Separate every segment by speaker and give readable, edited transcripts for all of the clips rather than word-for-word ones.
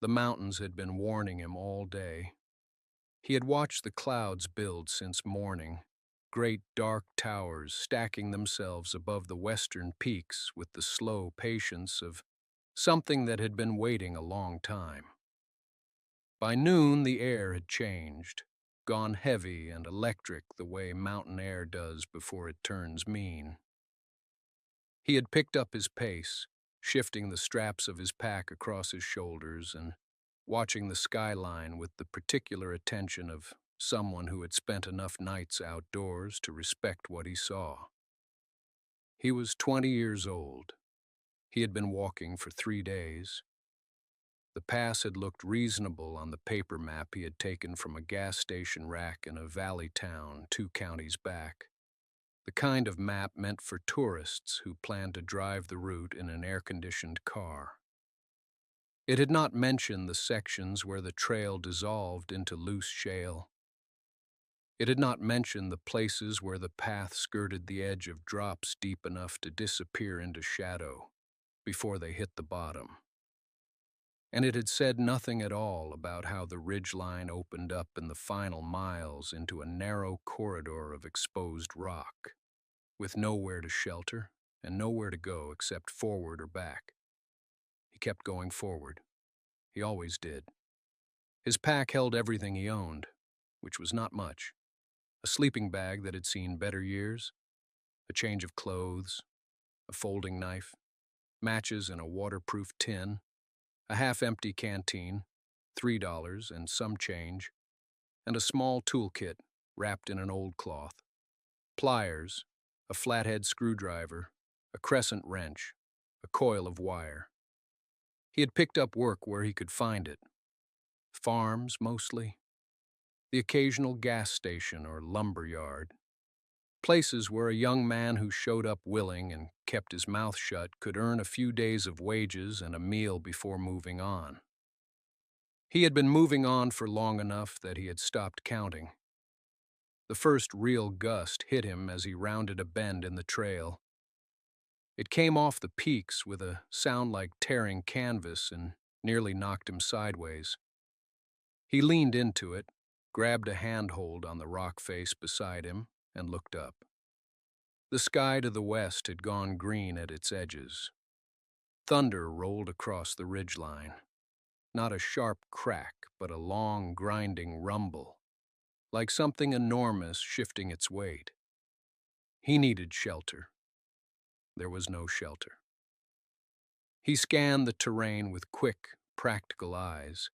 Speaker 1: The mountains had been warning him all day. He had watched the clouds build since morning, great dark towers stacking themselves above the western peaks with the slow patience of something that had been waiting a long time. By noon, the air had changed, gone heavy and electric the way mountain air does before it turns mean. He had picked up his pace, shifting the straps of his pack across his shoulders and watching the skyline with the particular attention of someone who had spent enough nights outdoors to respect what he saw. He was 20 years old. He had been walking for 3 days. The pass had looked reasonable on the paper map he had taken from a gas station rack in a valley town 2 counties back. The kind of map meant for tourists who planned to drive the route in an air-conditioned car. It had not mentioned the sections where the trail dissolved into loose shale. It had not mentioned the places where the path skirted the edge of drops deep enough to disappear into shadow before they hit the bottom. And it had said nothing at all about how the ridgeline opened up in the final miles into a narrow corridor of exposed rock, with nowhere to shelter and nowhere to go except forward or back. He kept going forward. He always did. His pack held everything he owned, which was not much. A sleeping bag that had seen better years, a change of clothes, a folding knife, matches in a waterproof tin, a half-empty canteen, $3 and some change, and a small toolkit wrapped in an old cloth, pliers, a flathead screwdriver, a crescent wrench, a coil of wire. He had picked up work where he could find it. Farms, mostly. The occasional gas station or lumber yard. Places where a young man who showed up willing and kept his mouth shut could earn a few days of wages and a meal before moving on. He had been moving on for long enough that he had stopped counting. The first real gust hit him as he rounded a bend in the trail. It came off the peaks with a sound like tearing canvas and nearly knocked him sideways. He leaned into it, grabbed a handhold on the rock face beside him, and looked up. The sky to the west had gone green at its edges. Thunder rolled across the ridgeline. Not a sharp crack, but a long, grinding rumble, like something enormous shifting its weight. He needed shelter. There was no shelter. He scanned the terrain with quick, practical eyes,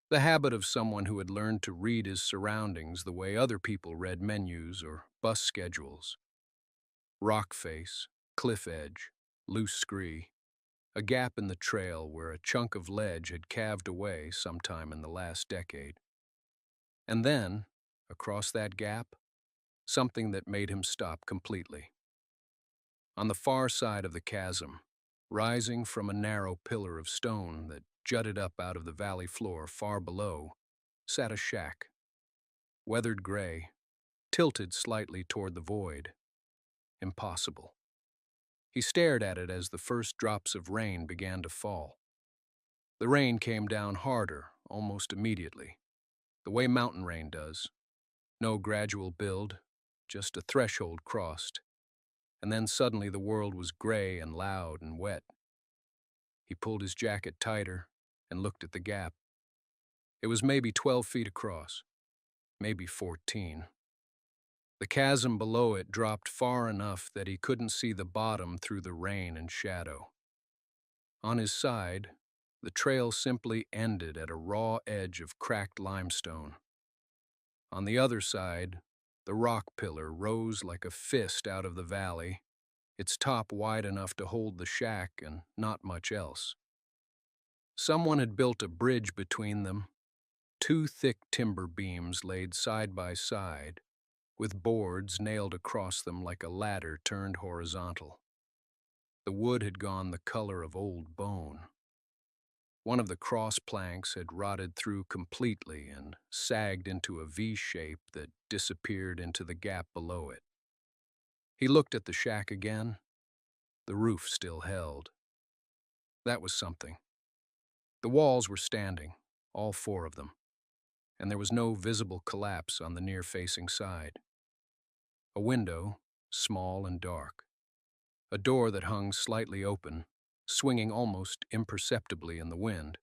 Speaker 1: the habit of someone who had learned to read his surroundings the way other people read menus or bus schedules. Rock face, cliff edge, loose scree, a gap in the trail where a chunk of ledge had calved away sometime in the last decade. And then, across that gap, something that made him stop completely. On the far side of the chasm, rising from a narrow pillar of stone that jutted up out of the valley floor far below, sat a shack, weathered gray, tilted slightly toward the void. Impossible. He stared at it as the first drops of rain began to fall. The rain came down harder, almost immediately, the way mountain rain does. No gradual build, just a threshold crossed, and then suddenly the world was gray and loud and wet. He pulled his jacket tighter and looked at the gap. It was maybe 12 feet across, maybe 14. The chasm below it dropped far enough that he couldn't see the bottom through the rain and shadow. On his side, the trail simply ended at a raw edge of cracked limestone. On the other side, the rock pillar rose like a fist out of the valley, its top wide enough to hold the shack and not much else. Someone had built a bridge between them, two thick timber beams laid side by side, with boards nailed across them like a ladder turned horizontal. The wood had gone the color of old bone. One of the cross planks had rotted through completely and sagged into a V shape that disappeared into the gap below it. He looked at the shack again. The roof still held. That was something. The walls were standing, all four of them, and there was no visible collapse on the near-facing side. A window, small and dark. A door that hung slightly open, swinging almost imperceptibly in the wind.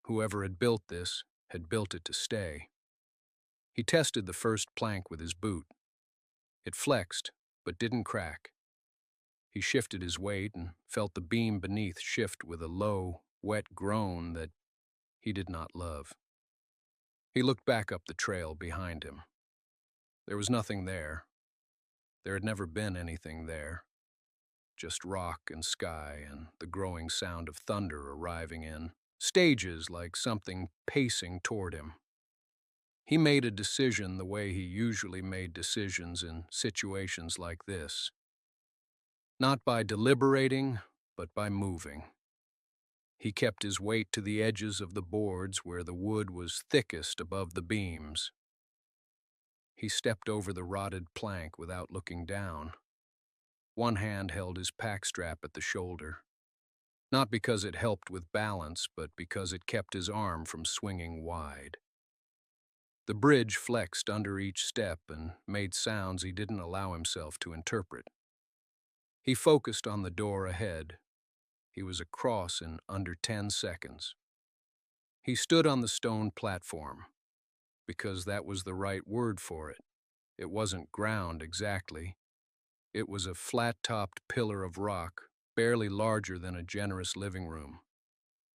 Speaker 1: Whoever had built this had built it to stay. He tested the first plank with his boot. It flexed, but didn't crack. He shifted his weight and felt the beam beneath shift with a low, wet groan that he did not love. He looked back up the trail behind him. There was nothing there. There had never been anything there. Just rock and sky and the growing sound of thunder arriving in stages like something pacing toward him. He made a decision the way he usually made decisions in situations like this. Not by deliberating, but by moving. He kept his weight to the edges of the boards where the wood was thickest above the beams. He stepped over the rotted plank without looking down. One hand held his pack strap at the shoulder. Not because it helped with balance, but because it kept his arm from swinging wide. The bridge flexed under each step and made sounds he didn't allow himself to interpret. He focused on the door ahead. He was across in under 10 seconds. He stood on the stone platform, because that was the right word for it. It wasn't ground exactly. It was a flat-topped pillar of rock, barely larger than a generous living room,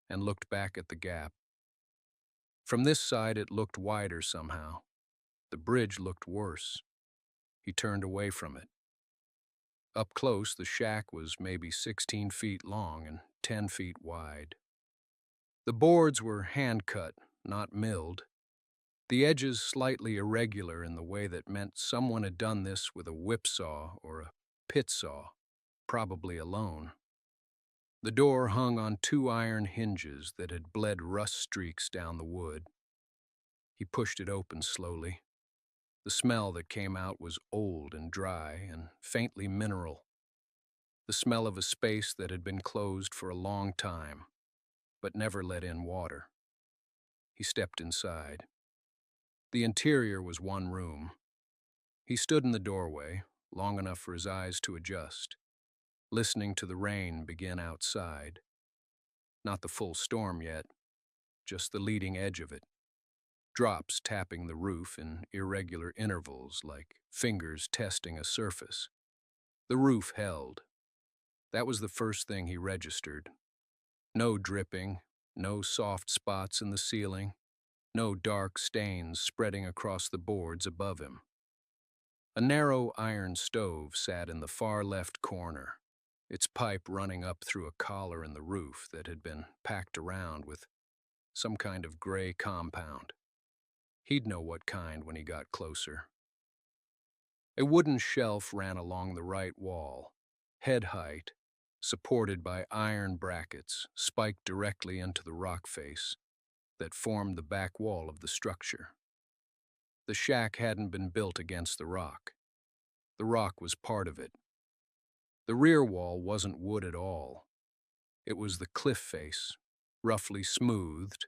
Speaker 1: and looked back at the gap. From this side it looked wider somehow. The bridge looked worse. He turned away from it. Up close, the shack was maybe 16 feet long and 10 feet wide. The boards were hand-cut, not milled. The edges slightly irregular in the way that meant someone had done this with a whipsaw or a pit saw, probably alone. The door hung on two iron hinges that had bled rust streaks down the wood. He pushed it open slowly. The smell that came out was old and dry and faintly mineral. The smell of a space that had been closed for a long time, but never let in water. He stepped inside. The interior was one room. He stood in the doorway, long enough for his eyes to adjust, listening to the rain begin outside. Not the full storm yet, just the leading edge of it. Drops tapping the roof in irregular intervals like fingers testing a surface. The roof held. That was the first thing he registered. No dripping, no soft spots in the ceiling, no dark stains spreading across the boards above him. A narrow iron stove sat in the far left corner, its pipe running up through a collar in the roof that had been packed around with some kind of gray compound. He'd know what kind when he got closer. A wooden shelf ran along the right wall, head height, supported by iron brackets spiked directly into the rock face that formed the back wall of the structure. The shack hadn't been built against the rock. The rock was part of it. The rear wall wasn't wood at all. It was the cliff face, roughly smoothed,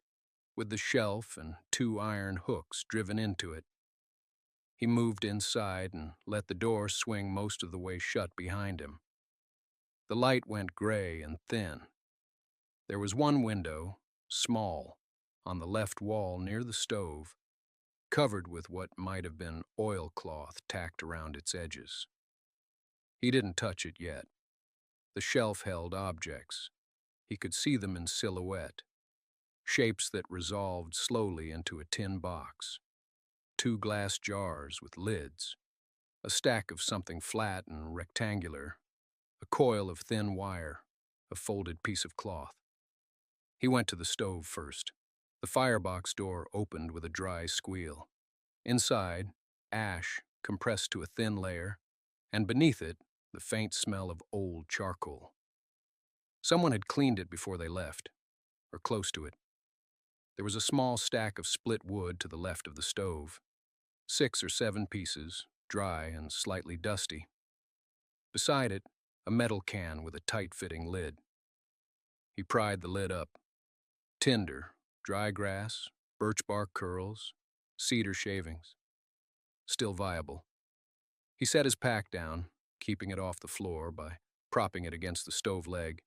Speaker 1: with the shelf and two iron hooks driven into it. He moved inside and let the door swing most of the way shut behind him. The light went gray and thin. There was one window, small, on the left wall near the stove, covered with what might have been oilcloth tacked around its edges. He didn't touch it yet. The shelf held objects. He could see them in silhouette, shapes that resolved slowly into a tin box, two glass jars with lids, a stack of something flat and rectangular, a coil of thin wire, a folded piece of cloth. He went to the stove first. The firebox door opened with a dry squeal. Inside, ash compressed to a thin layer, and beneath it, the faint smell of old charcoal. Someone had cleaned it before they left, or close to it. There was a small stack of split wood to the left of the stove, 6 or 7 pieces, dry and slightly dusty. Beside it, a metal can with a tight-fitting lid. He pried the lid up. Tinder, dry grass, birch bark curls, cedar shavings. Still viable. He set his pack down, keeping it off the floor by propping it against the stove leg,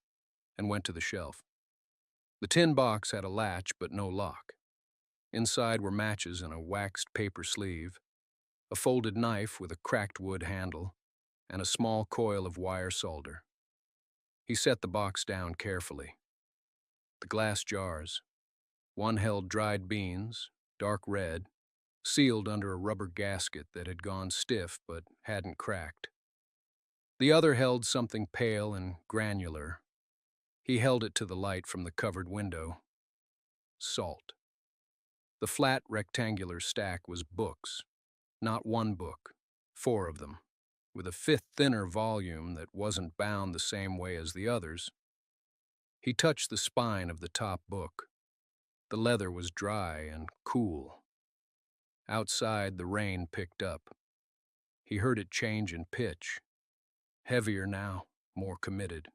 Speaker 1: and went to the shelf. The tin box had a latch but no lock. Inside were matches in a waxed paper sleeve, a folded knife with a cracked wood handle, and a small coil of wire solder. He set the box down carefully. The glass jars. One held dried beans, dark red, sealed under a rubber gasket that had gone stiff but hadn't cracked. The other held something pale and granular. He held it to the light from the covered window. Salt. The flat rectangular stack was books. Not one book, 4 of them, with a fifth thinner volume that wasn't bound the same way as the others. He touched the spine of the top book. The leather was dry and cool. Outside, the rain picked up. He heard it change in pitch. Heavier now, more committed.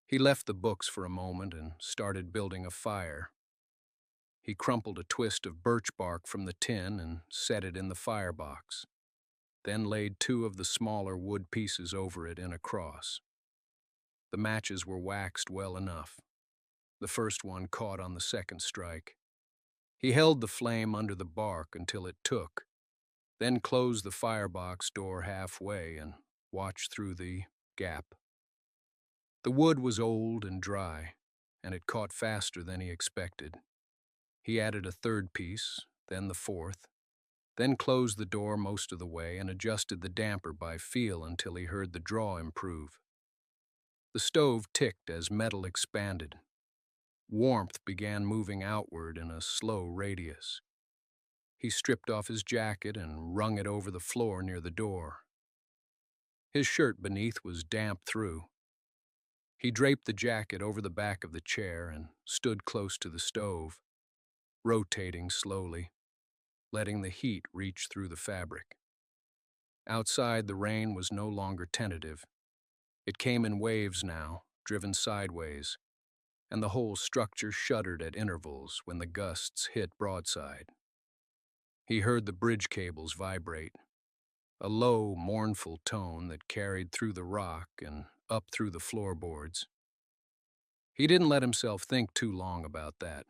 Speaker 1: He left the books for a moment and started building a fire. He crumpled a twist of birch bark from the tin and set it in the firebox, then laid 2 of the smaller wood pieces over it in a cross. The matches were waxed well enough. The first one caught on the second strike. He held the flame under the bark until it took, then closed the firebox door halfway and watched through the gap. The wood was old and dry, and it caught faster than he expected. He added a third piece, then the fourth, then closed the door most of the way and adjusted the damper by feel until he heard the draw improve. The stove ticked as metal expanded. Warmth began moving outward in a slow radius. He stripped off his jacket and wrung it over the floor near the door. His shirt beneath was damp through. He draped the jacket over the back of the chair and stood close to the stove, rotating slowly, letting the heat reach through the fabric. Outside, the rain was no longer tentative. It came in waves now, driven sideways, and the whole structure shuddered at intervals when the gusts hit broadside. He heard the bridge cables vibrate, a low, mournful tone that carried through the rock and up through the floorboards. He didn't let himself think too long about that.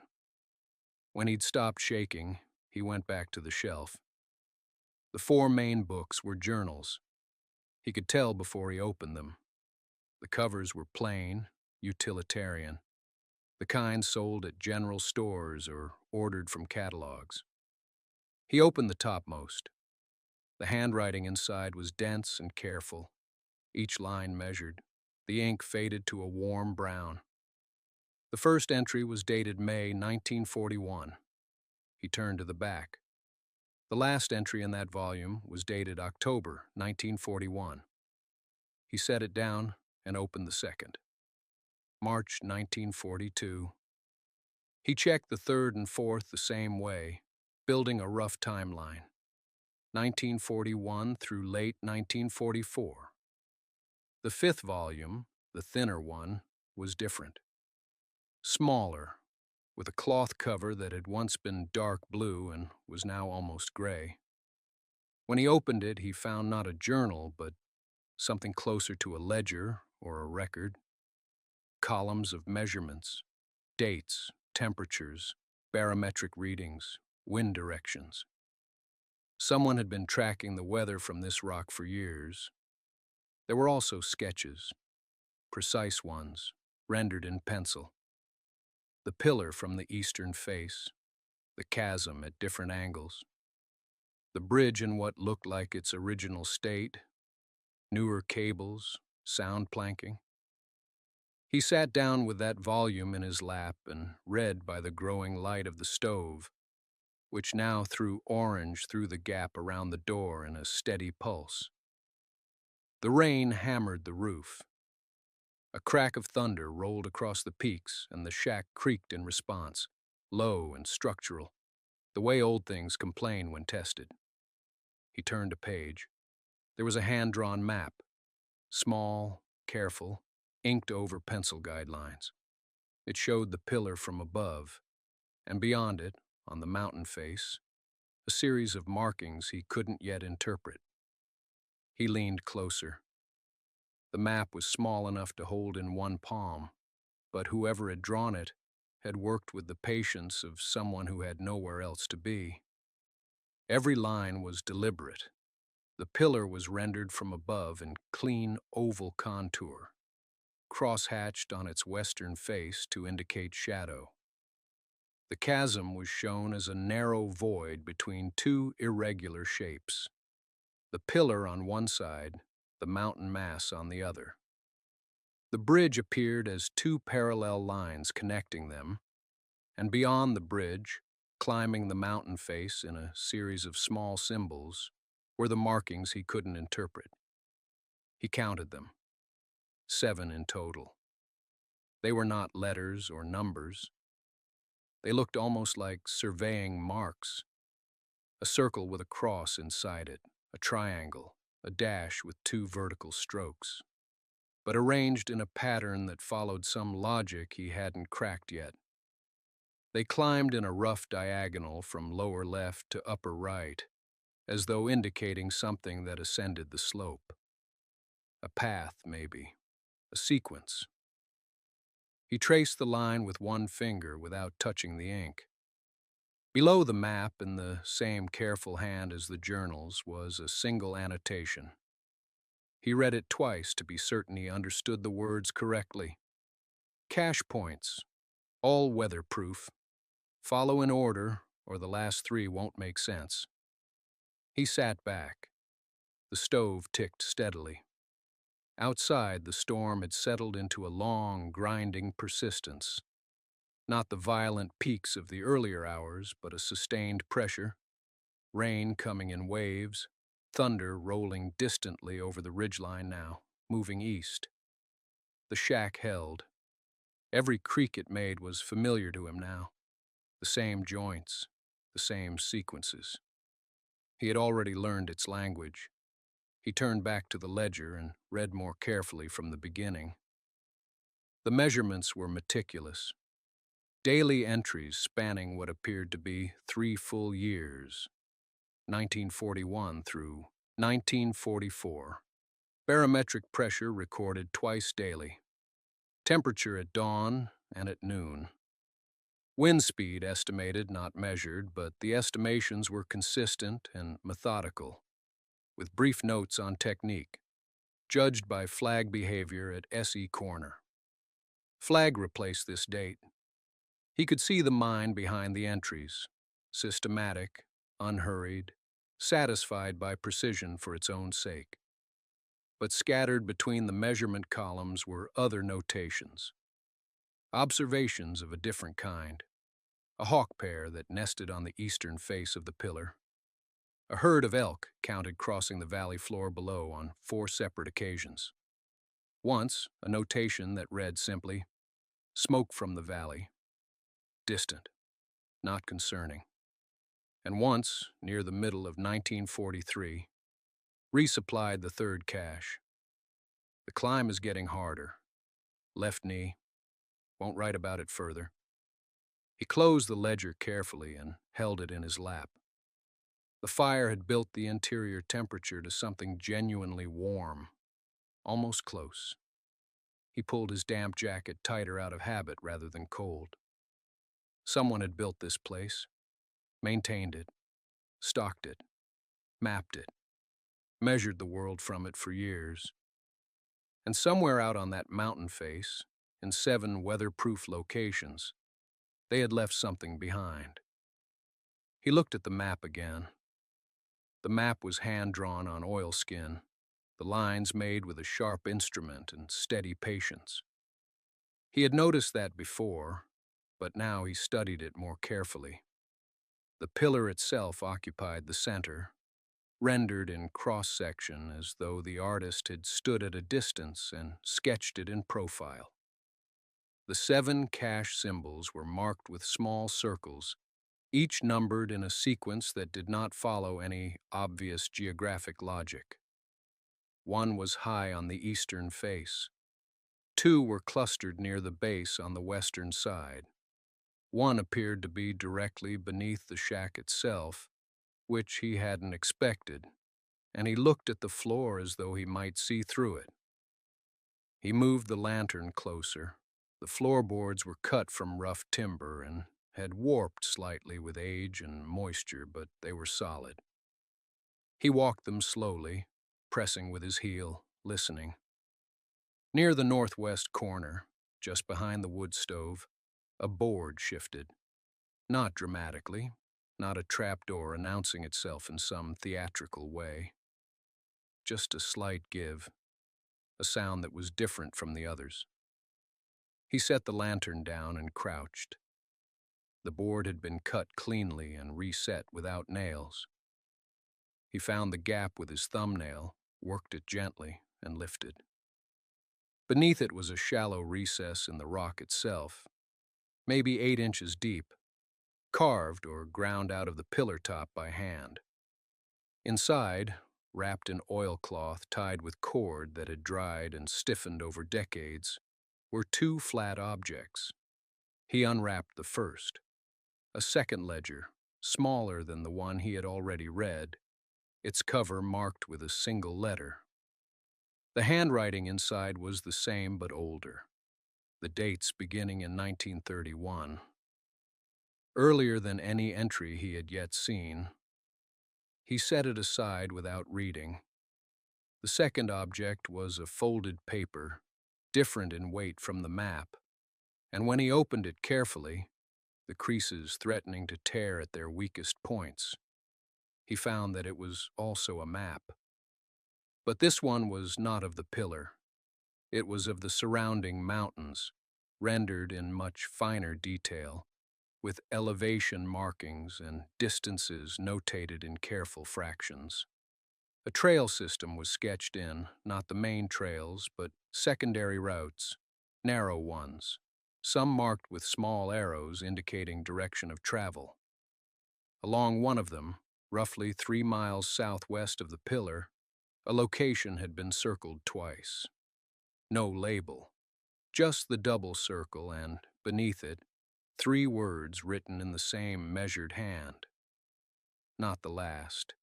Speaker 1: When he'd stopped shaking, he went back to the shelf. The 4 main books were journals. He could tell before he opened them. The covers were plain, utilitarian, the kind sold at general stores or ordered from catalogs. He opened the topmost. The handwriting inside was dense and careful, each line measured. The ink faded to a warm brown. The first entry was dated May 1941. He turned to the back. The last entry in that volume was dated October 1941. He set it down and opened the second. March 1942. He checked the third and fourth the same way, building a rough timeline. 1941 through late 1944. The fifth volume, the thinner one, was different. Smaller, with a cloth cover that had once been dark blue and was now almost gray. When he opened it, he found not a journal, but something closer to a ledger or a record. Columns of measurements, dates, temperatures, barometric readings, wind directions. Someone had been tracking the weather from this rock for years. There were also sketches, precise ones, rendered in pencil. The pillar from the eastern face, the chasm at different angles, the bridge in what looked like its original state, newer cables, sound planking. He sat down with that volume in his lap and read by the growing light of the stove, which now threw orange through the gap around the door in a steady pulse. The rain hammered the roof. A crack of thunder rolled across the peaks, and the shack creaked in response, low and structural, the way old things complain when tested. He turned a page. There was a hand-drawn map, small, careful, inked over pencil guidelines. It showed the pillar from above, and beyond it, on the mountain face, a series of markings he couldn't yet interpret. He leaned closer. The map was small enough to hold in one palm, but whoever had drawn it had worked with the patience of someone who had nowhere else to be. Every line was deliberate. The pillar was rendered from above in clean oval contour, cross-hatched on its western face to indicate shadow. The chasm was shown as a narrow void between two irregular shapes, the pillar on one side, the mountain mass on the other. The bridge appeared as two parallel lines connecting them, and beyond the bridge, climbing the mountain face in a series of small symbols, were the markings he couldn't interpret. He counted them, 7 in total. They were not letters or numbers. They looked almost like surveying marks. A circle with a cross inside it, a triangle, a dash with 2 vertical strokes, but arranged in a pattern that followed some logic he hadn't cracked yet. They climbed in a rough diagonal from lower left to upper right, as though indicating something that ascended the slope. A path, maybe. A sequence. He traced the line with one finger without touching the ink. Below the map, in the same careful hand as the journals, was a single annotation. He read it twice to be certain he understood the words correctly. Cache points, all weatherproof. Follow in order, or the last 3 won't make sense. He sat back. The stove ticked steadily. Outside, the storm had settled into a long, grinding persistence. Not the violent peaks of the earlier hours, but a sustained pressure. Rain coming in waves, thunder rolling distantly over the ridgeline now, moving east. The shack held. Every creak it made was familiar to him now. The same joints, the same sequences. He had already learned its language. He turned back to the ledger and read more carefully from the beginning. The measurements were meticulous. Daily entries spanning what appeared to be 3 full years, 1941 through 1944. Barometric pressure recorded twice daily. Temperature at dawn and at noon. Wind speed estimated, not measured, but the estimations were consistent and methodical, with brief notes on technique, judged by flag behavior at SE Corner. Flag replaced this date. He could see the mind behind the entries, systematic, unhurried, satisfied by precision for its own sake. But scattered between the measurement columns were other notations. Observations of a different kind. A hawk pair that nested on the eastern face of the pillar. A herd of elk counted crossing the valley floor below on 4 separate occasions. Once, a notation that read simply, "Smoke from the valley. Distant. Not concerning." And once, near the middle of 1943, resupplied the 3rd cache. "The climb is getting harder. Left knee. Won't write about it further." He closed the ledger carefully and held it in his lap. The fire had built the interior temperature to something genuinely warm, almost close. He pulled his damp jacket tighter out of habit rather than cold. Someone had built this place, maintained it, stocked it, mapped it, measured the world from it for years. And somewhere out on that mountain face, in 7 weatherproof locations, they had left something behind. He looked at the map again. The map was hand-drawn on oilskin, the lines made with a sharp instrument and steady patience. He had noticed that before, but now he studied it more carefully. The pillar itself occupied the center, rendered in cross-section as though the artist had stood at a distance and sketched it in profile. The 7 cache symbols were marked with small circles, each numbered in a sequence that did not follow any obvious geographic logic. One was high on the eastern face, Two were clustered near the base on the western side. One appeared to be directly beneath the shack itself, which he hadn't expected, and he looked at the floor as though he might see through it. He moved the lantern closer. The floorboards were cut from rough timber and had warped slightly with age and moisture, but they were solid. He walked them slowly, pressing with his heel, listening. Near the northwest corner, just behind the wood stove, a board shifted. Not dramatically, not a trapdoor announcing itself in some theatrical way. Just a slight give, a sound that was different from the others. He set the lantern down and crouched. The board had been cut cleanly and reset without nails. He found the gap with his thumbnail, worked it gently, and lifted. Beneath it was a shallow recess in the rock itself, maybe 8 inches deep, carved or ground out of the pillar top by hand. Inside, wrapped in oilcloth tied with cord that had dried and stiffened over decades, were 2 flat objects. He unwrapped the first, a second ledger, smaller than the one he had already read, its cover marked with a single letter. The handwriting inside was the same but older, the dates beginning in 1931. Earlier than any entry he had yet seen. He set it aside without reading. The second object was a folded paper, different in weight from the map, and when he opened it carefully, the creases threatening to tear at their weakest points, he found that it was also a map. But this one was not of the pillar. It was of the surrounding mountains, rendered in much finer detail, with elevation markings and distances notated in careful fractions. A trail system was sketched in, not the main trails, but secondary routes, narrow ones, some marked with small arrows indicating direction of travel. Along one of them, roughly 3 miles southwest of the pillar, a location had been circled twice. No label, just the double circle and, beneath it, 3 words written in the same measured hand. Not the last.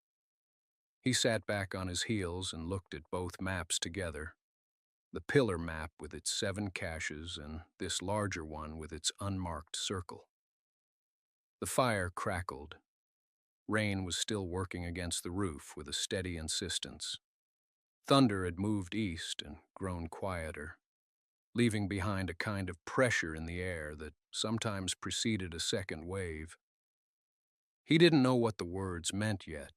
Speaker 1: He sat back on his heels and looked at both maps together. The pillar map with its 7 caches and this larger one with its unmarked circle. The fire crackled. Rain was still working against the roof with a steady insistence. Thunder had moved east and grown quieter, leaving behind a kind of pressure in the air that sometimes preceded a second wave. He didn't know what the words meant yet.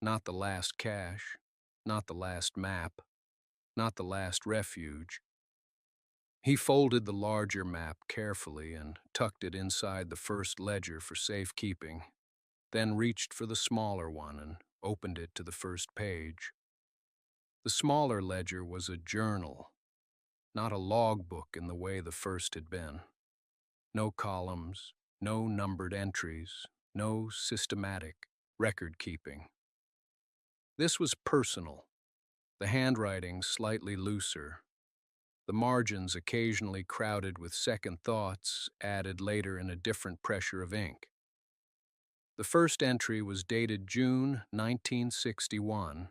Speaker 1: Not the last cache, not the last map, not the last refuge. He folded the larger map carefully and tucked it inside the first ledger for safekeeping, then reached for the smaller one and opened it to the first page. The smaller ledger was a journal, not a logbook in the way the first had been. No columns, no numbered entries, no systematic record-keeping. This was personal, the handwriting slightly looser, the margins occasionally crowded with second thoughts added later in a different pressure of ink. The first entry was dated June 1961,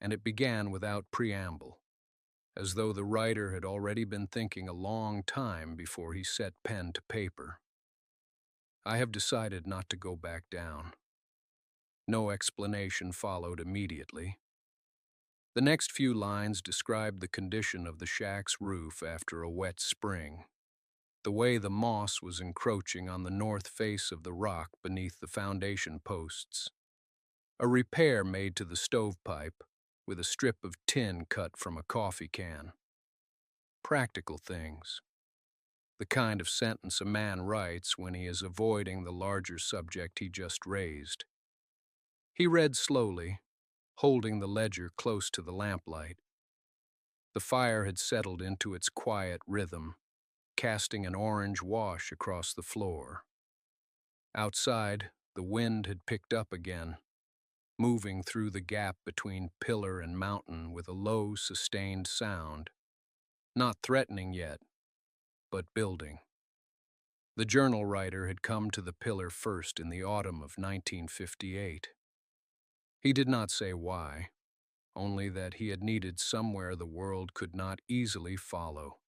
Speaker 1: and it began without preamble, as though the writer had already been thinking a long time before he set pen to paper. I have decided not to go back down. No explanation followed immediately. The next few lines described the condition of the shack's roof after a wet spring, the way the moss was encroaching on the north face of the rock beneath the foundation posts, a repair made to the stovepipe with a strip of tin cut from a coffee can. Practical things. The kind of sentence a man writes when he is avoiding the larger subject he just raised. He read slowly, holding the ledger close to the lamplight. The fire had settled into its quiet rhythm, casting an orange wash across the floor. Outside, the wind had picked up again, moving through the gap between pillar and mountain with a low, sustained sound. Not threatening yet, but building. The journal writer had come to the pillar first in the autumn of 1958. He did not say why, only that he had needed somewhere the world could not easily follow.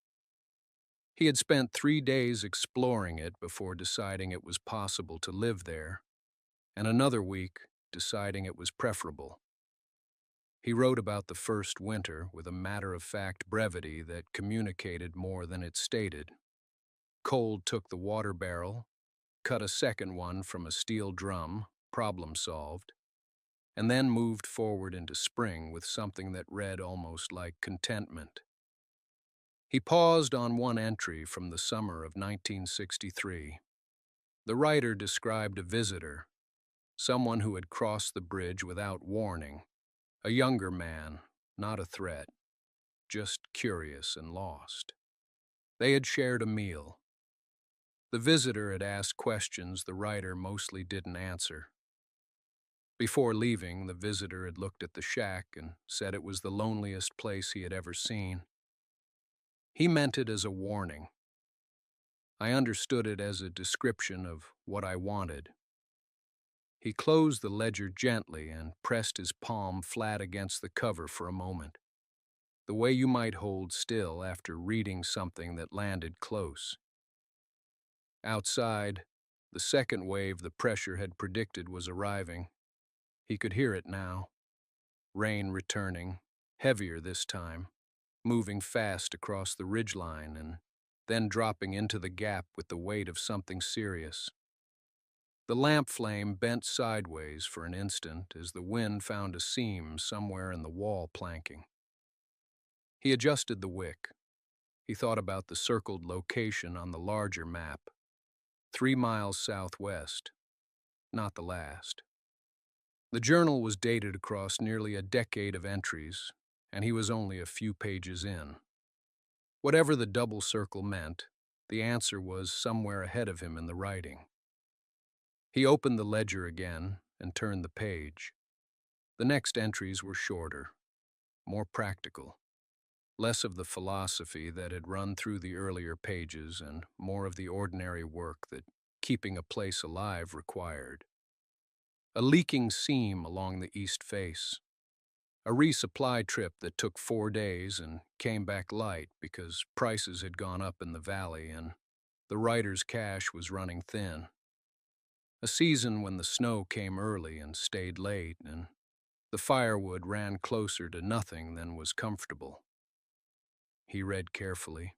Speaker 1: He had spent 3 days exploring it before deciding it was possible to live there, and another week deciding it was preferable. He wrote about the first winter with a matter-of-fact brevity that communicated more than it stated. Cold took the water barrel, cut a second one from a steel drum, problem solved, and then moved forward into spring with something that read almost like contentment. He paused on one entry from the summer of 1963. The writer described a visitor, someone who had crossed the bridge without warning, a younger man, not a threat, just curious and lost. They had shared a meal. The visitor had asked questions the writer mostly didn't answer. Before leaving, the visitor had looked at the shack and said it was the loneliest place he had ever seen. He meant it as a warning. I understood it as a description of what I wanted. He closed the ledger gently and pressed his palm flat against the cover for a moment, the way you might hold still after reading something that landed close. Outside, the second wave the pressure had predicted was arriving. He could hear it now. Rain returning, heavier this time, moving fast across the ridgeline and then dropping into the gap with the weight of something serious. The lamp flame bent sideways for an instant as the wind found a seam somewhere in the wall planking. He adjusted the wick. He thought about the circled location on the larger map. 3 miles southwest, not the last. The journal was dated across nearly a decade of entries, and he was only a few pages in. Whatever the double circle meant, the answer was somewhere ahead of him in the writing. He opened the ledger again and turned the page. The next entries were shorter, more practical, less of the philosophy that had run through the earlier pages and more of the ordinary work that keeping a place alive required. A leaking seam along the east face. A resupply trip that took 4 days and came back light because prices had gone up in the valley and the writer's cash was running thin. A season when the snow came early and stayed late and the firewood ran closer to nothing than was comfortable. He read carefully,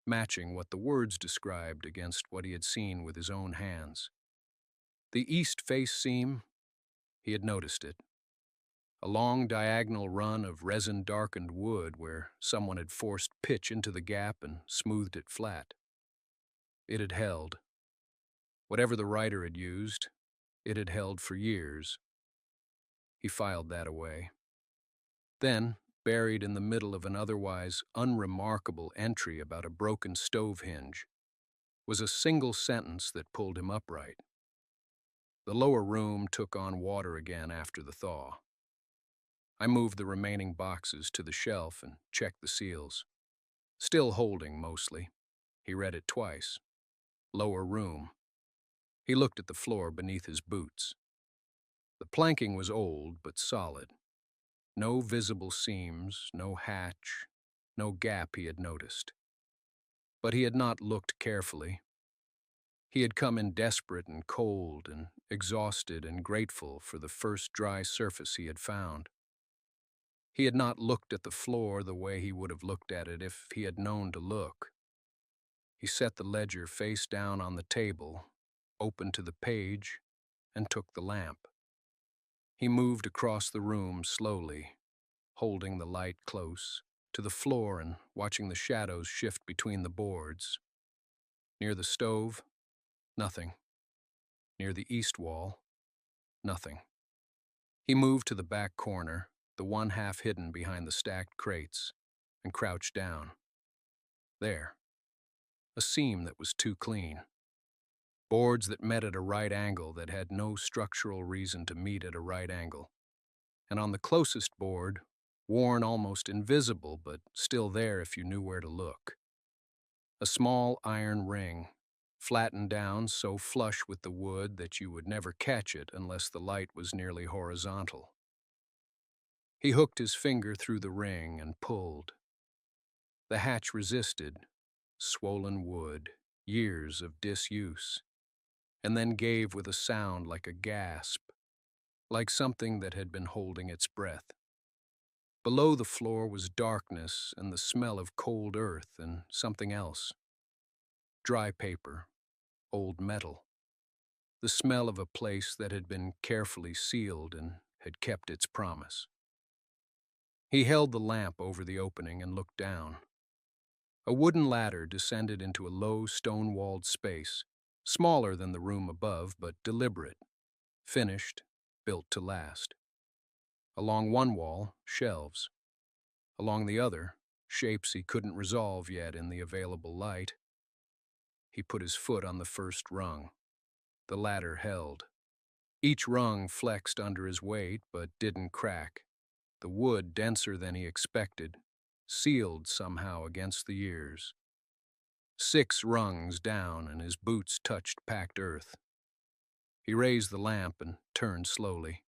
Speaker 1: matching what the words described against what he had seen with his own hands. The east face seam, he had noticed it. A long diagonal run of resin-darkened wood where someone had forced pitch into the gap and smoothed it flat. It had held. Whatever the writer had used, it had held for years. He filed that away. Then, buried in the middle of an otherwise unremarkable entry about a broken stove hinge, was a single sentence that pulled him upright. The lower room took on water again after the thaw. I moved the remaining boxes to the shelf and checked the seals. Still holding, mostly. He read it twice. Lower room. He looked at the floor beneath his boots. The planking was old but solid. No visible seams, no hatch, no gap he had noticed. But he had not looked carefully. He had come in desperate and cold and exhausted and grateful for the first dry surface he had found. He had not looked at the floor the way he would have looked at it if he had known to look. He set the ledger face down on the table, opened to the page, and took the lamp. He moved across the room slowly, holding the light close, to the floor and watching the shadows shift between the boards. Near the stove, nothing. Near the east wall, nothing. He moved to the back corner, the one half hidden behind the stacked crates, and crouched down. There. A seam that was too clean. Boards that met at a right angle that had no structural reason to meet at a right angle. And on the closest board worn almost invisible, but still there if you knew where to look. A small iron ring, flattened down so flush with the wood that you would never catch it unless the light was nearly horizontal. He hooked his finger through the ring and pulled. The hatch resisted, swollen wood, years of disuse, and then gave with a sound like a gasp, like something that had been holding its breath. Below the floor was darkness and the smell of cold earth and something else. Dry paper, old metal, the smell of a place that had been carefully sealed and had kept its promise. He held the lamp over the opening and looked down. A wooden ladder descended into a low, stone-walled space, smaller than the room above, but deliberate, finished, built to last. Along one wall, shelves. Along the other, shapes he couldn't resolve yet in the available light. He put his foot on the first rung. The ladder held. Each rung flexed under his weight, but didn't crack. The wood denser than he expected, sealed somehow against the years. 6 rungs down and his boots touched packed earth. He raised the lamp and turned slowly.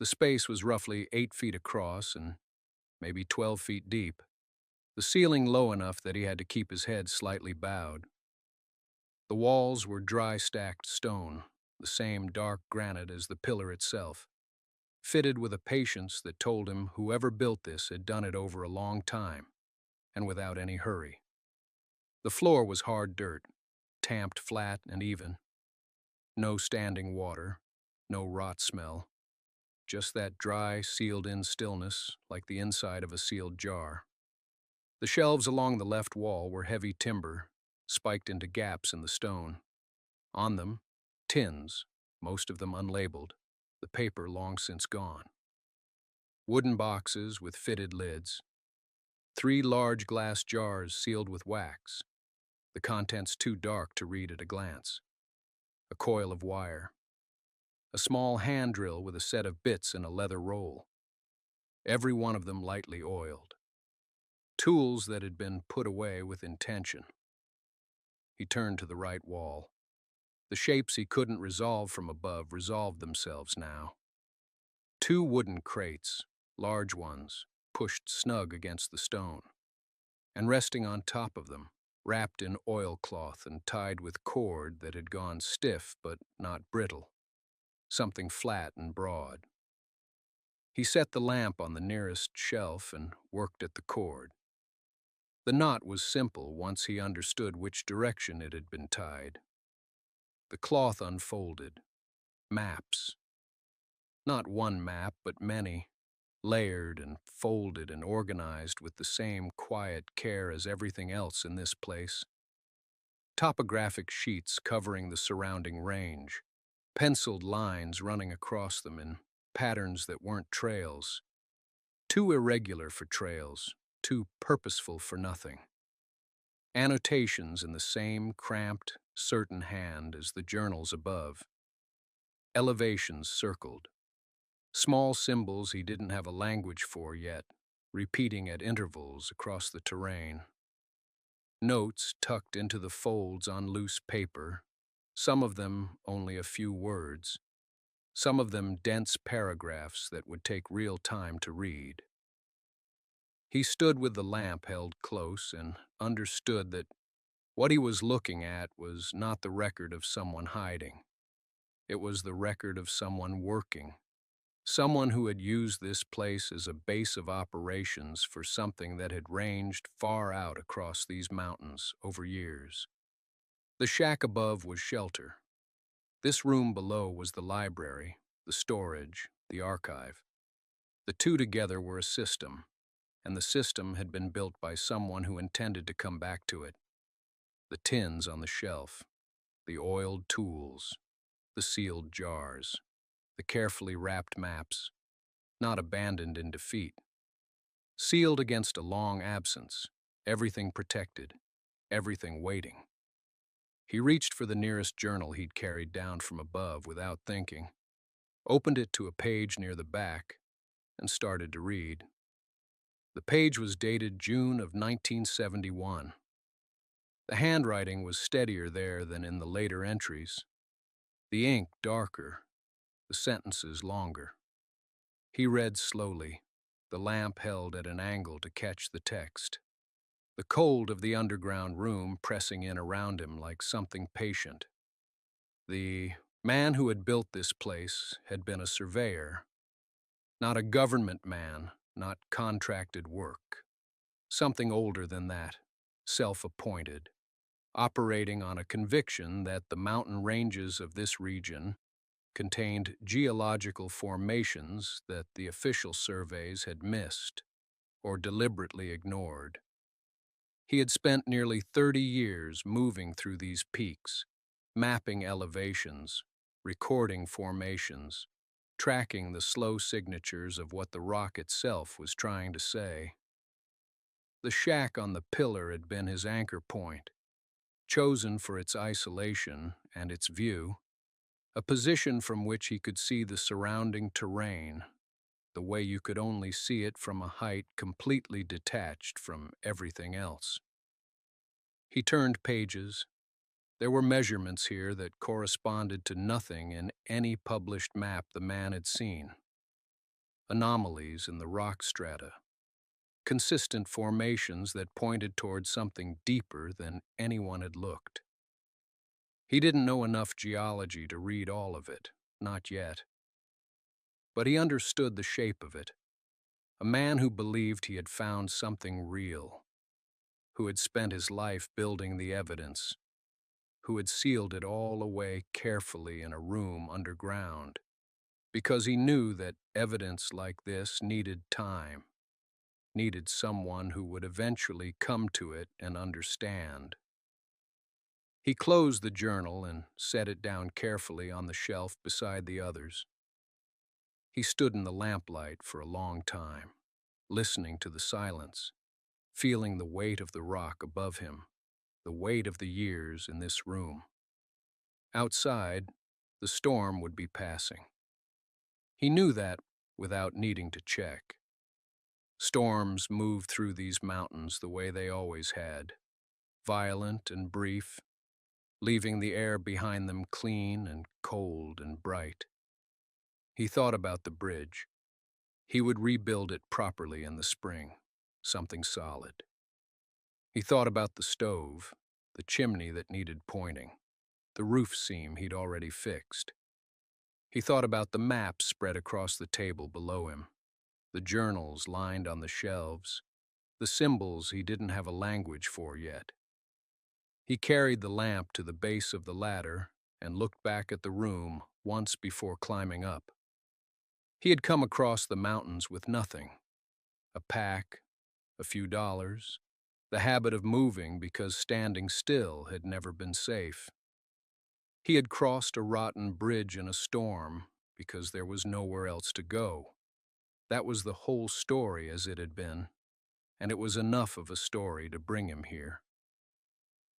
Speaker 1: The space was roughly 8 feet across and maybe 12 feet deep, the ceiling low enough that he had to keep his head slightly bowed. The walls were dry stacked stone, the same dark granite as the pillar itself, fitted with a patience that told him whoever built this had done it over a long time, and without any hurry. The floor was hard dirt, tamped flat and even. No standing water, no rot smell, just that dry, sealed-in stillness like the inside of a sealed jar. The shelves along the left wall were heavy timber, spiked into gaps in the stone. On them, tins, most of them unlabeled, the paper long since gone. Wooden boxes with fitted lids. 3 large glass jars sealed with wax, the contents too dark to read at a glance. A coil of wire. A small hand drill with a set of bits in a leather roll. Every one of them lightly oiled. Tools that had been put away with intention. He turned to the right wall. The shapes he couldn't resolve from above resolved themselves now. 2 wooden crates, large ones, pushed snug against the stone. And resting on top of them, wrapped in oilcloth and tied with cord that had gone stiff but not brittle, something flat and broad. He set the lamp on the nearest shelf and worked at the cord. The knot was simple once he understood which direction it had been tied. The cloth unfolded. Maps. Not one map, but many, layered and folded and organized with the same quiet care as everything else in this place. Topographic sheets covering the surrounding range, penciled lines running across them in patterns that weren't trails, too irregular for trails, too purposeful for nothing. Annotations in the same cramped, certain hand as the journals above. Elevations circled. Small symbols he didn't have a language for yet, repeating at intervals across the terrain. Notes tucked into the folds on loose paper, some of them only a few words, some of them dense paragraphs that would take real time to read. He stood with the lamp held close and understood that what he was looking at was not the record of someone hiding. It was the record of someone working, someone who had used this place as a base of operations for something that had ranged far out across these mountains over years. The shack above was shelter. This room below was the library, the storage, the archive. The two together were a system, and the system had been built by someone who intended to come back to it. The tins on the shelf, the oiled tools, the sealed jars, the carefully wrapped maps, not abandoned in defeat. Sealed against a long absence, everything protected, everything waiting. He reached for the nearest journal he'd carried down from above without thinking, opened it to a page near the back, and started to read. The page was dated June of 1971. The handwriting was steadier there than in the later entries, the ink darker, the sentences longer. He read slowly, the lamp held at an angle to catch the text, the cold of the underground room pressing in around him like something patient. The man who had built this place had been a surveyor, not a government man, not contracted work. Something older than that, self-appointed, operating on a conviction that the mountain ranges of this region contained geological formations that the official surveys had missed or deliberately ignored. He had spent nearly 30 years moving through these peaks, mapping elevations, recording formations, tracking the slow signatures of what the rock itself was trying to say. The shack on the pillar had been his anchor point, chosen for its isolation and its view, a position from which he could see the surrounding terrain, the way you could only see it from a height completely detached from everything else. He turned pages. There were measurements here that corresponded to nothing in any published map the man had seen. Anomalies in the rock strata, consistent formations that pointed toward something deeper than anyone had looked. He didn't know enough geology to read all of it, not yet. But he understood the shape of it. A man who believed he had found something real, who had spent his life building the evidence, who had sealed it all away carefully in a room underground, because he knew that evidence like this needed time, needed someone who would eventually come to it and understand. He closed the journal and set it down carefully on the shelf beside the others. He stood in the lamplight for a long time, listening to the silence, feeling the weight of the rock above him, the weight of the years in this room. Outside, the storm would be passing. He knew that without needing to check. Storms moved through these mountains the way they always had, violent and brief, leaving the air behind them clean and cold and bright. He thought about the bridge. He would rebuild it properly in the spring, something solid. He thought about the stove, the chimney that needed pointing, the roof seam he'd already fixed. He thought about the maps spread across the table below him, the journals lined on the shelves, the symbols he didn't have a language for yet. He carried the lamp to the base of the ladder and looked back at the room once before climbing up. He had come across the mountains with nothing, a pack, a few dollars, the habit of moving because standing still had never been safe. He had crossed a rotten bridge in a storm because there was nowhere else to go. That was the whole story as it had been, and it was enough of a story to bring him here.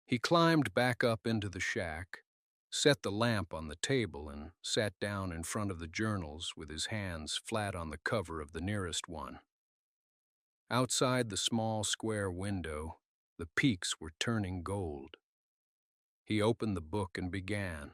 Speaker 1: He climbed back up into the shack, set the lamp on the table, and sat down in front of the journals with his hands flat on the cover of the nearest one. Outside the small square window, the peaks were turning gold. He opened the book and began.